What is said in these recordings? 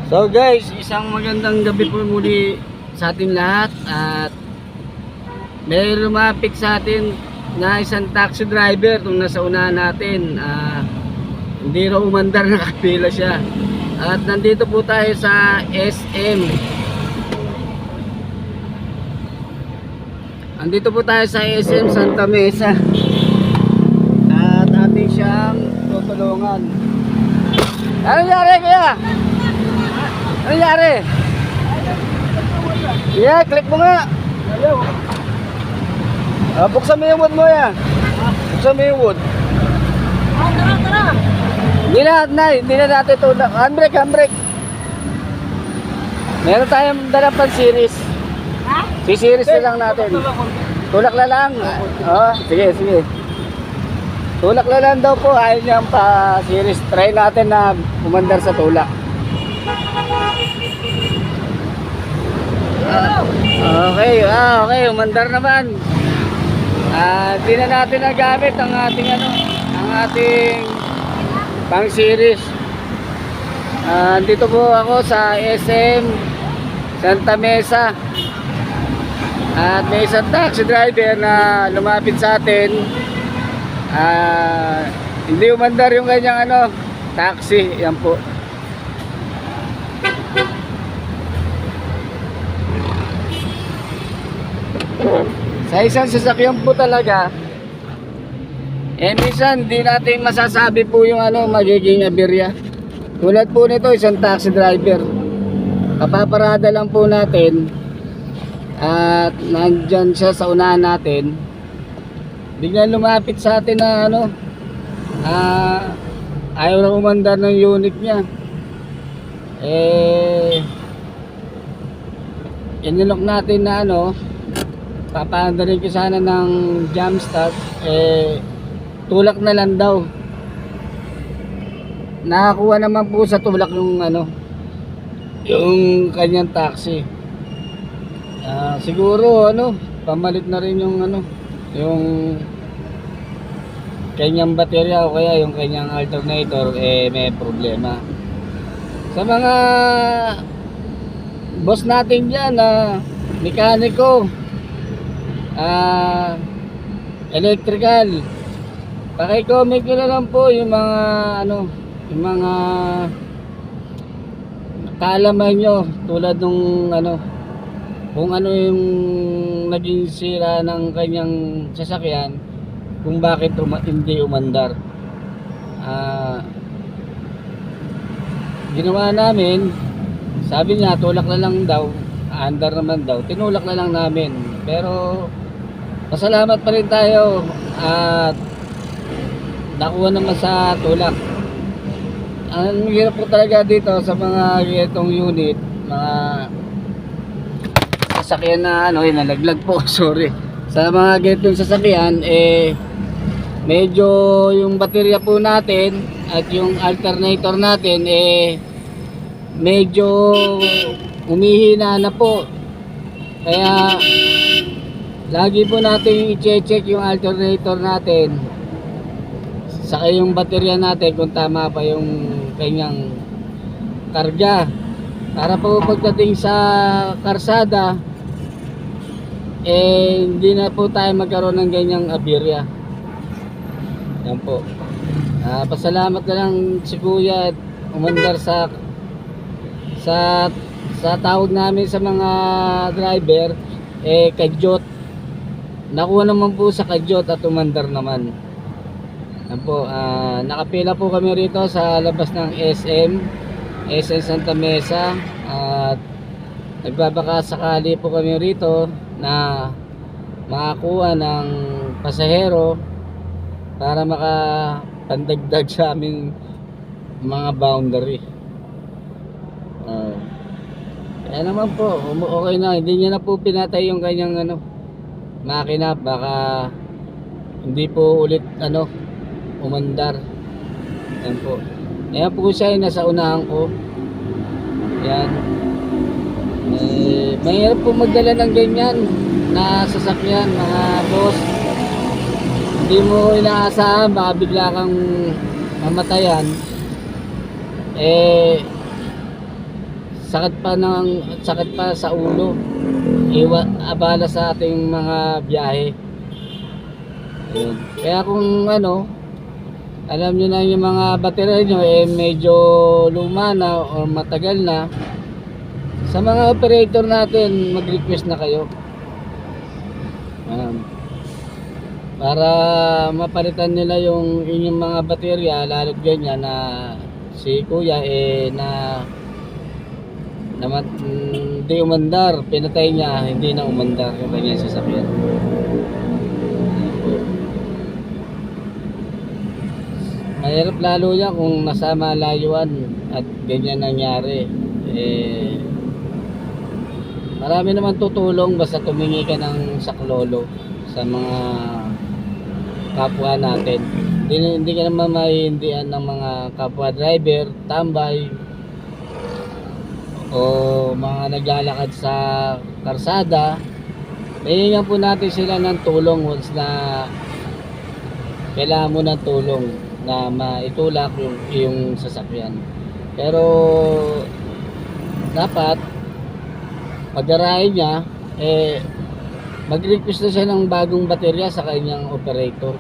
So guys, isang magandang gabi po muli sa ating lahat. At may lumapit sa atin na isang taxi driver nung nasa unahan natin. Hindi raw umandar, nakapila siya. At nandito po tayo sa SM. Andito po tayo sa SM Santa Mesa. At ating siyang tutulungan. Ano nangyari kaya? Ano nangyari? Yeah, click mo nga. Buksan mo yung wood mo yan. Buksan mo yung wood. Tara. Hindi na natin tulak. Handbrake. Meron tayong dalang pan series. Ha? Si-series na lang natin. Tulak na lang. Sige. Tulak na lang daw po. Ayaw niyang pa-series. Try natin na umandar sa tulak. Okay, umandar naman. Di na natin nagamit ang ating pang series. Dito po ako sa SM Santa Mesa. At may isang taxi driver na lumapit sa atin. Hindi umandar yung kanyang taxi. Yan po. Sa isang sasakyan po talaga, minsan di natin masasabi po yung magiging aberya. Tulad po nito, isang taxi driver. Kapaparada lang po natin at nandyan siya sa unahan natin. Biglang lumapit sa atin na ayaw na umandar ng unit niya. Inilok natin na papaandarin ko sana ng jam start, tulak na lang daw. Nakakuha naman po sa tulak yung kanyang taxi. Siguro pamalit na rin yung kanyang baterya o kaya yung kanyang alternator may problema. Sa mga boss natin dyan na mekaniko, electrical, paki-comment nyo na lang po yung mga kaalaman nyo, tulad nung kung yung naging sira ng kanyang sasakyan, kung bakit hindi umandar. Ginawa namin, sabi niya tulak na lang daw, andar naman daw, tinulak na lang namin. Pero pasalamat pa rin tayo at nakuha naman sa tulak. Ang hirap po talaga dito sa mga ganitong unit, mga sasakyan na nalaglag po, sorry. Sa mga ganitong sasakyan, medyo yung baterya po natin at yung alternator natin medyo humihina na po. Kaya lagi po natin i-check yung alternator natin, saka yung baterya natin kung tama pa yung kanyang karga, para po pagdating sa karsada hindi na po tayo magkaroon ng ganyang aberya. Yan po. Pasalamat na lang si Kuya umandar sa tawag namin sa mga driver, kadyot. Nakuha naman po sa kadyot at umandar naman. Yan po, nakapila po kami rito sa labas ng SM Santa Mesa. At nagbabaka sakali po kami rito na makakuha ng pasahero para makapandagdag sa aming mga boundary. Kaya naman po, okay na, hindi niya na po pinatay yung kanyang makina, baka hindi po ulit umandar. Yan po. Ayan po siya yung nasa unahan ko. Yan. Mahirap po magdala ng ganyan na sasakyan, mga boss. Hindi mo inaasahan, baka bigla kang mamatayan. sakit pa sa ulo. Abala sa ating mga biyahe. Ayun. Kaya kung ano, alam niyo na yung mga baterya nyo medyo luma na o matagal na, sa mga operator natin mag-request na kayo. Para mapalitan nila yung inyong mga baterya, lalo't ganyan na si kuya hindi umandar, pinatay niya, hindi na umandar yung kanyang sasakyan. Mahirap lalo yan kung nasa malayuan at ganyan nangyari. Marami naman tutulong basta tumingi ka ng saklolo sa mga kapwa natin. Hindi ka naman mahihindihan ng mga kapwa driver, tambay, o mga naglalakad sa karsada. Hihingan po natin sila ng tulong once na kailangan mo ng tulong na maitulak yung sasakyan. Pero dapat pag-arahin niya, mag-request na siya ng bagong baterya sa kanyang operator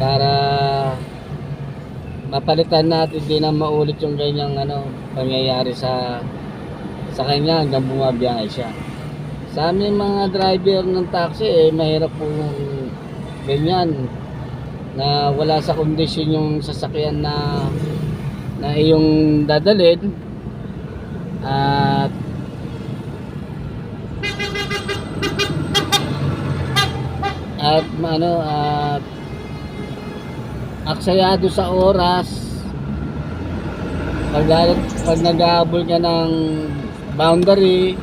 para mapalitan natin, din na maulit yung ganyang pangyayari sa kanya hanggang bumabiyahe siya. Sa aming mga driver ng taxi, mahirap po ganyan na wala sa kondisyon yung sasakyan na iyong dadalhin at aksayado sa oras pag nag-aabol ka ng boundary,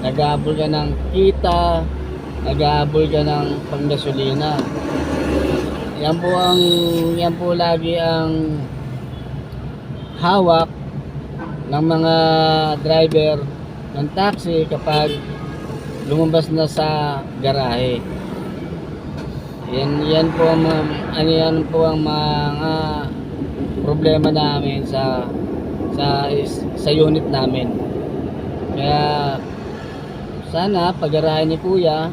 nag-aabol ka ng kita, nag-aabol ka ng panggasolina. Yan po lagi ang hawak ng mga driver ng taxi kapag lumabas na sa garahe. Yan po ang mga problema namin sa unit namin. Kaya sana pag-arahin ni Kuya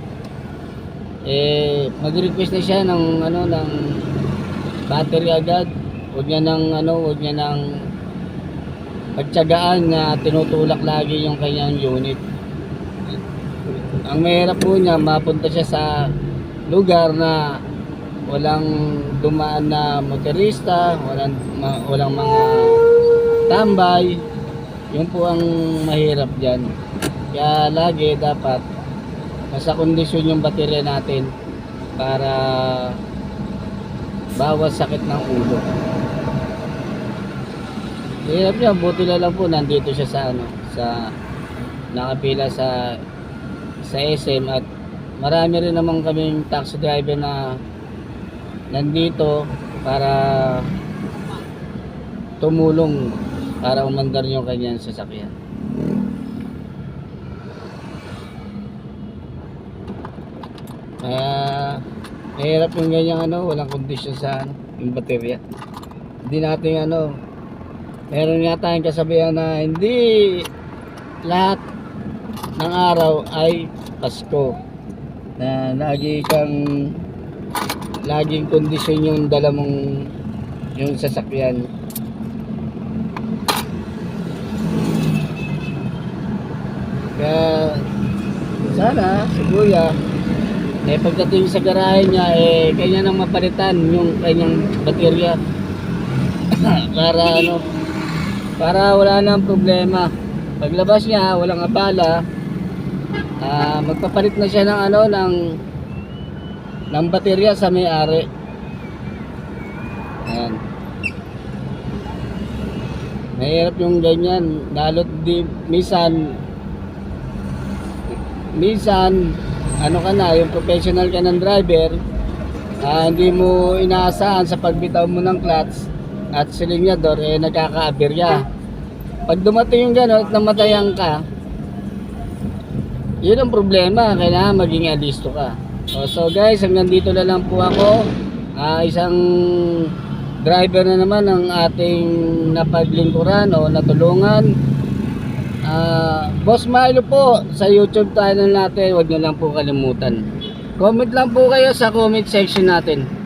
mag-request na siya ng battery agad. Huwag niya nang pagtiyagaan na tinutulak lagi yung kanyang unit. Ang mahirap po niya, mapunta siya sa lugar na walang dumaan na motorista, walang mga tambay. Yun po ang mahirap dyan. Kaya lagi dapat nasa kondisyon yung baterya natin para bawas sakit ng ulo. Hirap niya, buti na lang po nandito siya sa nakapila sa SM at marami rin naman kaming taxi driver na nandito para tumulong para umandar yung kanyang sasakyan. Mahirap yung ganyang walang kondisyon sa yung baterya. Hindi natin meron nga tayong kasabihan na hindi lahat ng araw ay Pasko, na laging kondisyon yung dala mong yung sasakyan. Kaya sana si Kuya pagdating sa garahe niya kanya nang mapalitan yung kanyang baterya para wala nang problema. Paglabas niya walang abala, magpapalit na siya ng baterya sa may-ari. Ayan. Mahirap yung ganyan, lalo't minsan yung professional ka ng driver, hindi mo inaasahan sa pagbitaw mo ng clutch at silinyador nagkakaaberya. Pag dumating yung gano'n at namatayan ka, yun ang problema. Kailangan maging alisto ka. So guys, hanggang dito na lang po ako. Isang driver na naman ang ating napaglingkuran o natulungan. Boss Milo po sa YouTube channel natin, huwag nyo lang po kalimutan. Comment lang po kayo sa comment section natin.